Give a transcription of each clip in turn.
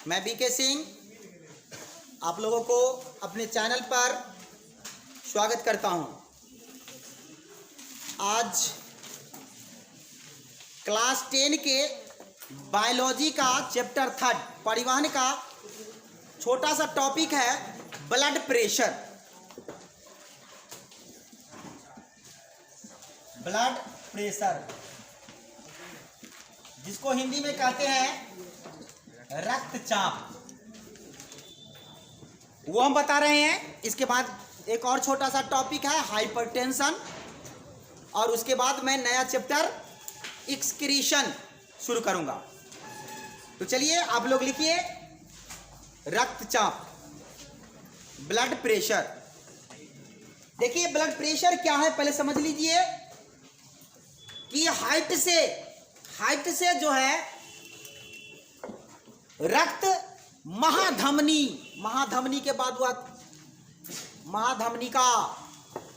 मैं बीके सिंह आप लोगों को अपने चैनल पर स्वागत करता हूं। आज क्लास 10 के बायोलॉजी का चैप्टर 3 परिवहन का छोटा सा टॉपिक है ब्लड प्रेशर। ब्लड प्रेशर जिसको हिंदी में कहते हैं रक्तचाप, वो हम बता रहे हैं। इसके बाद एक और छोटा सा टॉपिक है हाइपरटेंशन, और उसके बाद मैं नया चैप्टर एक्सक्रीशन शुरू करूंगा। तो चलिए आप लोग लिखिए रक्तचाप, ब्लड प्रेशर। देखिए ब्लड प्रेशर क्या है पहले समझ लीजिए कि हाइट से जो है रक्त महाधमनी के बाद वह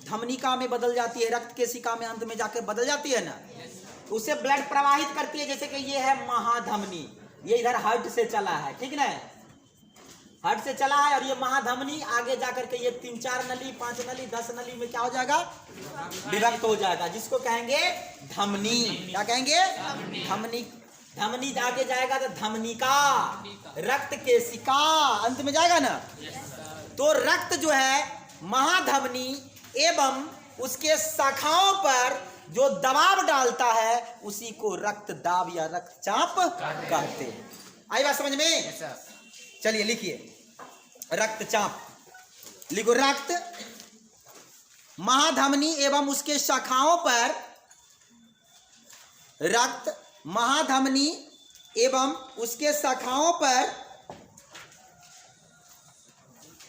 धमनिका में बदल जाती है, रक्त केशिका में अंत में जाकर बदल जाती है ना, तो उसे ब्लड प्रवाहित करती है। जैसे कि ये है महाधमनी, ये इधर हार्ट से चला है, ठीक ना, हार्ट से चला है, और ये महाधमनी आगे जाकर के ये 3-4 नली 5 नली 10 नली में क्या हो जाएगा, विभक्त हो जाएगा, जिसको कहेंगे धमनी। क्या कहेंगे? धमनी आगे जाएगा तो धमनिका, रक्त केशिका अंत में जाएगा ना। तो रक्त जो है महाधमनी एवं उसके शाखाओं पर जो दबाव डालता है उसी को रक्त दाब या रक्तचाप कहते हैं। आई बात समझ में? चलिए लिखिए रक्तचाप, लिखो रक्त महाधमनी एवं उसके शाखाओं पर, रक्त महाधमनी एवं उसके शाखाओं पर,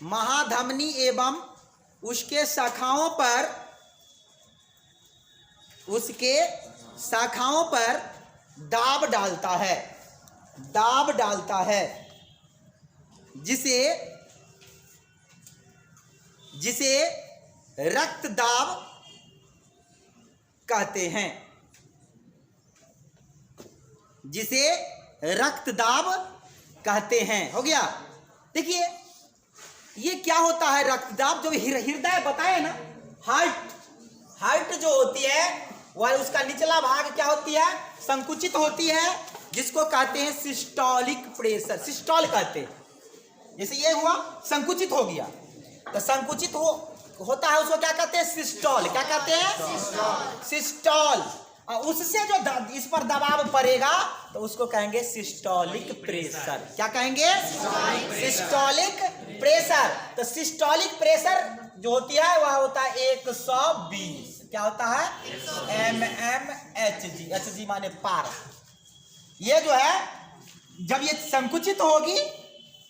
महाधमनी एवं उसके शाखाओं पर, उसके शाखाओं पर दाब डालता है, जिसे रक्त दाब कहते हैं, जिसे रक्त दाब कहते हैं। हो गया? देखिए ये क्या होता है रक्तदाब, जो हृदय बताए ना, हार्ट जो होती है वह उसका निचला भाग क्या होती है, संकुचित होती है, जिसको कहते हैं सिस्टोलिक प्रेशर। सिस्टोल कहते हैं, जैसे ये हुआ संकुचित हो गया, तो संकुचित होता है उसको क्या कहते हैं, सिस्टोल। क्या कहते हैं? सिस्टोल। और उससे जो इस पर दबाव पड़ेगा तो उसको कहेंगे सिस्टोलिक प्रेशर। क्या कहेंगे? Systolic pressure. तो सिस्टोलिक प्रेशर जो होती है वह होता है 120। क्या होता है? mmHg। Hg माने पारा। ये जो है जब ये संकुचित होगी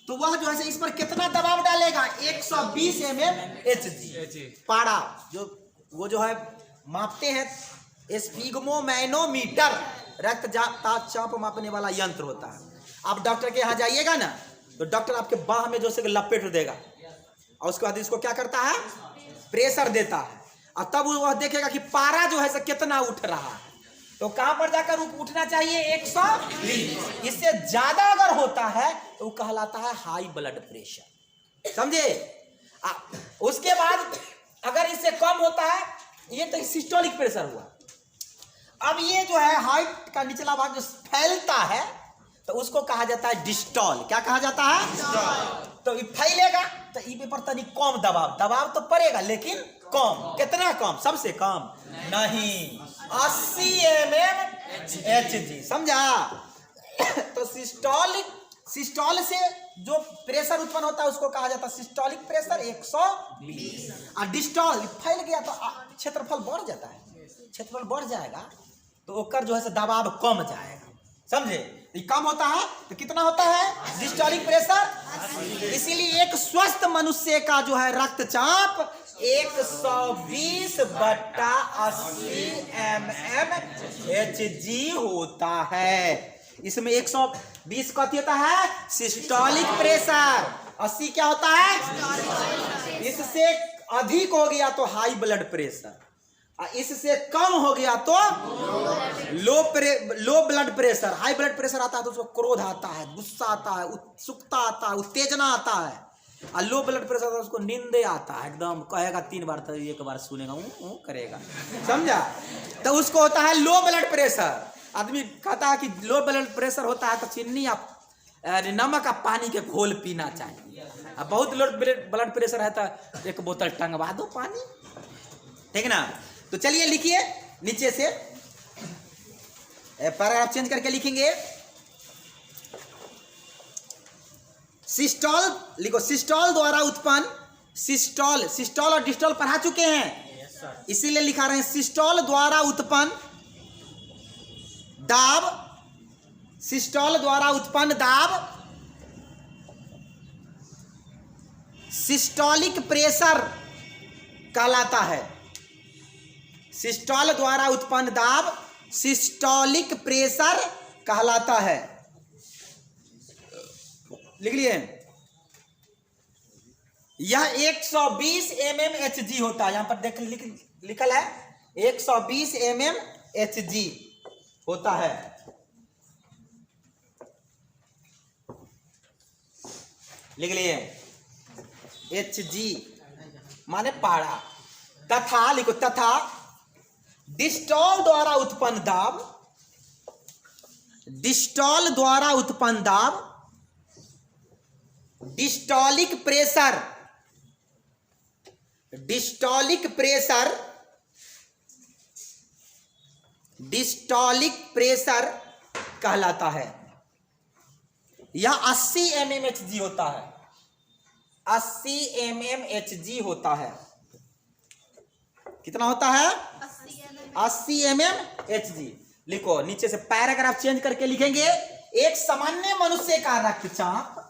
तो वह जो है इस पर कितना दबाव डालेगा, 120 mmHg पारा। वो जो है मापते हैं, स्फिग्मोमैनोमीटर, रक्तचाप मापने वाला यंत्र होता है। आप डॉक्टर के यहाँ जाइएगा ना तो डॉक्टर आपके बाह में जो से लपेट देगा, और उसके बाद इसको क्या करता है, प्रेशर देता है, और तब वह देखेगा कि पारा जो है कितना उठ रहा है। तो कहां पर जाकर उठना चाहिए, 120। इससे ज्यादा अगर होता है तो वो कहलाता है हाई ब्लड प्रेशर। समझे? उसके बाद अगर इससे कम होता है, ये तो सिस्टोलिक प्रेशर हुआ। अब ये जो है हार्ट का निचला भाग जो फैलता है तो उसको कहा जाता है डिस्टॉल। क्या कहा जाता है? तो ये फैलेगा तो ये पर तनी कम दबाव तो पड़ेगा, लेकिन कम। कितना कम? सबसे कम नहीं, 80 mmHg। समझा? तो सिस्टोल से जो प्रेशर उत्पन्न होता है उसको कहा जाता है सिस्टोलिक प्रेशर 120। और डिस्टॉल फैल गया तो क्षेत्रफल बढ़ जाता है, क्षेत्रफल बढ़ जाएगा तो ओकर जो है दबाव कम जाएगा। समझे? कम होता है तो कितना होता है, डिस्टॉलिक प्रेशर। इसीलिए एक स्वस्थ मनुष्य का जो है रक्तचाप 120/80 mmHg होता है। इसमें 120 कथी होता है, सिस्टोलिक प्रेशर। 80 क्या होता है, इससे अधिक हो गया तो हाई ब्लड प्रेशर। इससे कम हो गया तो low blood pressure. High blood pressure आता है तो उसको क्रोध आता है, गुस्सा आता है, उत्सुकता आता है, उत्तेजना आता है। और लो ब्लड प्रेशर आता है उसको नींदे आता है, एकदम कहेगा 3 बार तो 1 बार सुनेगा करेगा, समझा। तो उसको होता है लो ब्लड प्रेशर। आदमी कहता है कि लो ब्लड प्रेशर होता है तो चीनी आप नमक का पानी के घोल पीना चाहिए। अब बहुत लो ब्लड प्रेशर है तो 1 बोतल टंगवा दो पानी, ठीक ना। तो चलिए लिखिए नीचे से पैराग्राफ चेंज करके लिखेंगे। सिस्टोल लिखो, सिस्टोल द्वारा उत्पन्न, सिस्टोल और डिस्टोल पढ़ा चुके हैं, इसीलिए लिखा रहे हैं। सिस्टोल द्वारा उत्पन्न दाब, सिस्टोल द्वारा उत्पन्न दाब सिस्टोलिक प्रेशर कहलाता है। सिस्टोल द्वारा उत्पन्न दाब सिस्टोलिक प्रेशर कहलाता है। लिख लिए। यह 120 mmHg होता है, यहां पर देख लिखल है 120 mmHg होता है। लिख लिए Hg माने पारा। तथा लिखो, तथा डिस्टोल द्वारा उत्पन्न दाब, डिस्टोल द्वारा उत्पन्न दाब diastolic pressure, diastolic pressure, diastolic pressure कहलाता है। यह 80 mmHg होता है, 80 mmHg होता है। कितना होता है? 80 mmHg। लिखो नीचे से पैराग्राफ चेंज करके लिखेंगे। एक सामान्य मनुष्य का रक्तचाप,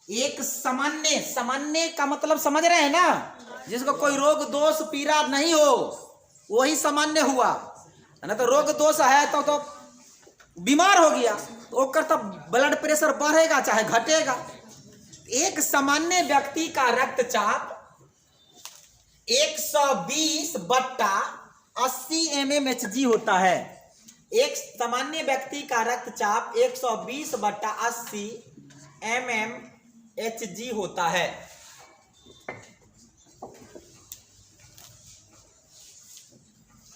एक सामान्य का मतलब समझ रहे हैं ना, जिसको कोई रोग दोष पीड़ा नहीं हो वही सामान्य हुआ, ना तो रोग दोष है तो बीमार हो गया तो ओकर तो ब्लड प्रेशर बढ़ेगा चाहे घटेगा। एक सामान्य व्यक्ति का रक्तचाप 120/80 mmHg होता है। एक सामान्य व्यक्ति का रक्तचाप 120/80 mmHg होता है।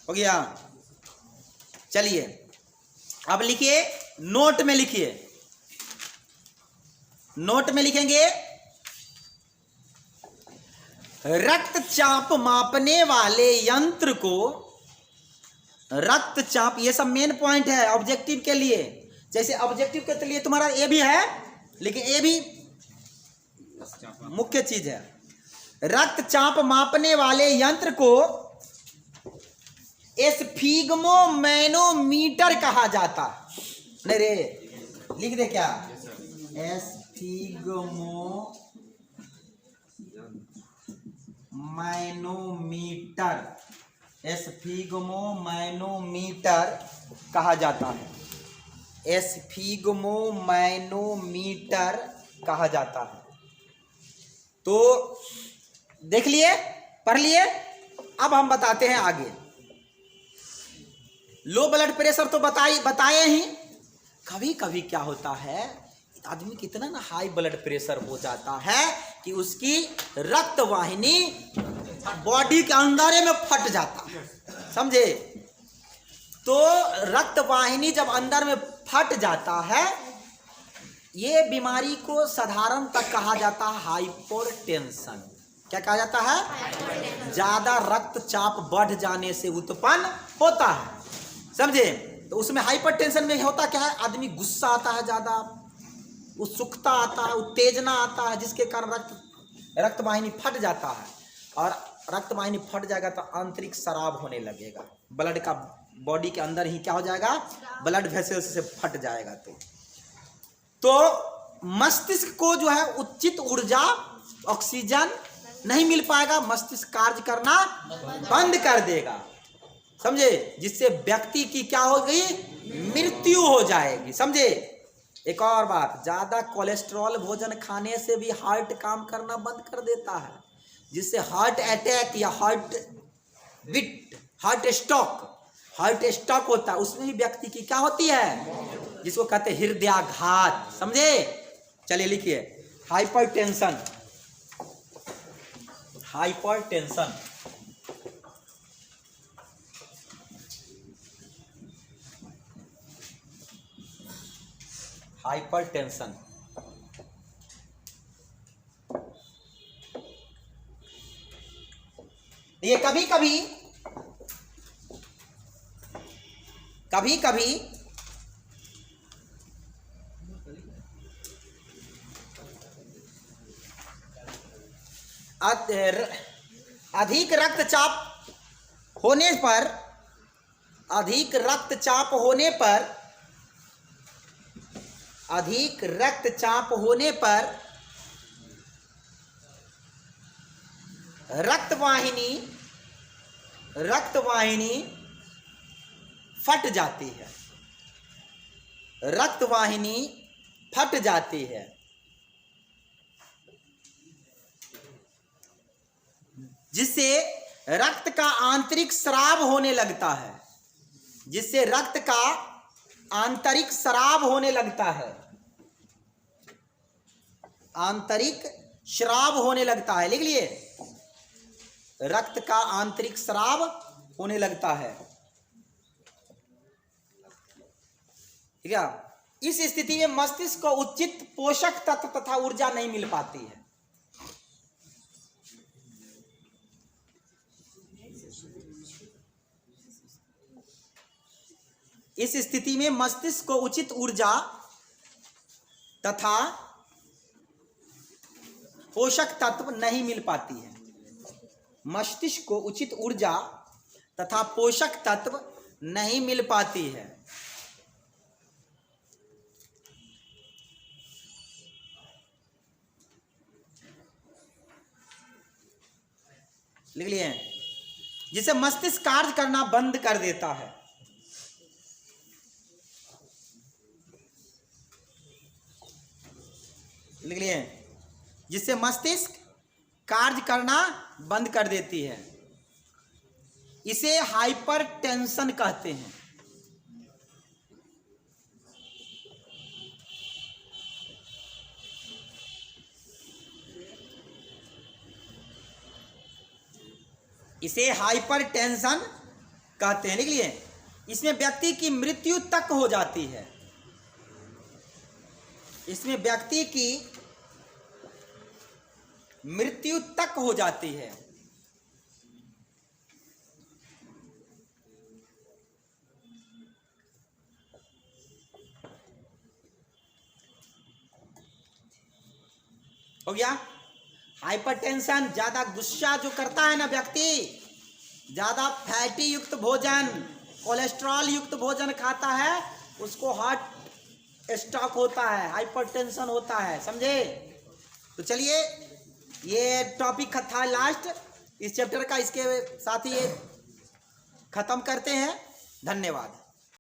हो गया। चलिए अब लिखिए, नोट में लिखिए, नोट में लिखेंगे रक्तचाप मापने वाले यंत्र को, रक्तचाप, ये सब मेन पॉइंट है ऑब्जेक्टिव के लिए। जैसे ऑब्जेक्टिव के लिए तुम्हारा ए भी है, लेकिन ए भी मुख्य चीज है। रक्तचाप मापने वाले यंत्र को एस्फिग्मोमैनोमीटर कहा जाता। नहीं रे, लिख दे क्या? एस्फिग्मोमैनोमीटर, एस्फिग्मोमैनोमीटर कहा जाता है। एस्फिग्मोमैनोमीटर कहा जाता है। तो देख लिए, पढ़ लिए। अब हम बताते हैं आगे। लो ब्लड प्रेशर तो बताए ही। कभी कभी क्या होता है, आदमी कितना ना हाई ब्लड प्रेशर हो जाता है कि उसकी रक्त वाहिनी बॉडी के अंदर में फट जाता है, समझे। तो रक्त वाहिनी जब अंदर में फट जाता है, ये बीमारी को साधारण तक कहा जाता है हाइपरटेंशन। क्या कहा जाता है? ज्यादा रक्तचाप बढ़ जाने से उत्पन्न होता है, समझे। तो उसमें हाइपरटेंशन में होता क्या है, आदमी गुस्सा आता है, ज्यादा उत्सुकता आता है, उत्तेजना आता है, जिसके कारण रक्त वाहिनी फट जाता है। और रक्त वाहिनी फट जाएगा तो आंतरिक स्राव होने लगेगा, ब्लड का बॉडी के अंदर ही क्या हो जाएगा, ब्लड वेसल्स से फट जाएगा। तो मस्तिष्क को जो है उचित ऊर्जा, ऑक्सीजन नहीं मिल पाएगा, मस्तिष्क कार्य करना बंद कर देगा, समझे, जिससे व्यक्ति की क्या हो गई, मृत्यु हो जाएगी, समझे। एक और बात, ज्यादा कोलेस्ट्रॉल भोजन खाने से भी हार्ट काम करना बंद कर देता है, जिससे हार्ट अटैक या हार्ट बीट, हार्ट स्ट्रोक होता है, उसमें भी व्यक्ति की क्या होती है, जिसको कहते हैं हृदयाघात। समझे? चलिए लिखिए, हाइपरटेंशन। हाइपरटेंशन हाइपरटेंशन ये कभी कभी अधिक रक्तचाप होने पर अधिक रक्तचाप होने पर रक्तवाहिनी फट जाती है। रक्तवाहिनी फट जाती है, जिससे रक्त का आंतरिक स्राव होने लगता है। जिससे रक्त का आंतरिक स्राव होने लगता है। आंतरिक स्राव होने लगता है, लिख लिए, रक्त का आंतरिक स्राव होने लगता है। ठीक है? इस स्थिति में मस्तिष्क को उचित पोषक तत्व तथा ऊर्जा नहीं मिल पाती है। इस स्थिति में मस्तिष्क को उचित ऊर्जा तथा पोषक तत्व नहीं मिल पाती है। मस्तिष्क को उचित ऊर्जा तथा पोषक तत्व नहीं मिल पाती है। लिख लिए? जिसे मस्तिष्क कार्य करना बंद कर देता है। लिख लिए? जिससे मस्तिष्क कार्य करना बंद कर देती है। इसे हाइपरटेंशन कहते हैं। इसे हाइपरटेंशन कहते हैं। लिख लिए? इसमें व्यक्ति की मृत्यु तक हो जाती है। इसमें व्यक्ति की मृत्यु तक हो जाती है। हो गया? हाइपरटेंशन ज्यादा गुस्सा जो करता है ना व्यक्ति, ज्यादा फैटी युक्त भोजन, कोलेस्ट्रॉल युक्त भोजन खाता है, उसको हार्ट स्ट्रोक होता है, हाइपरटेंशन होता है। समझे? तो चलिए, ये टॉपिक था लास्ट इस चैप्टर का, इसके साथ ही खत्म करते हैं। धन्यवाद।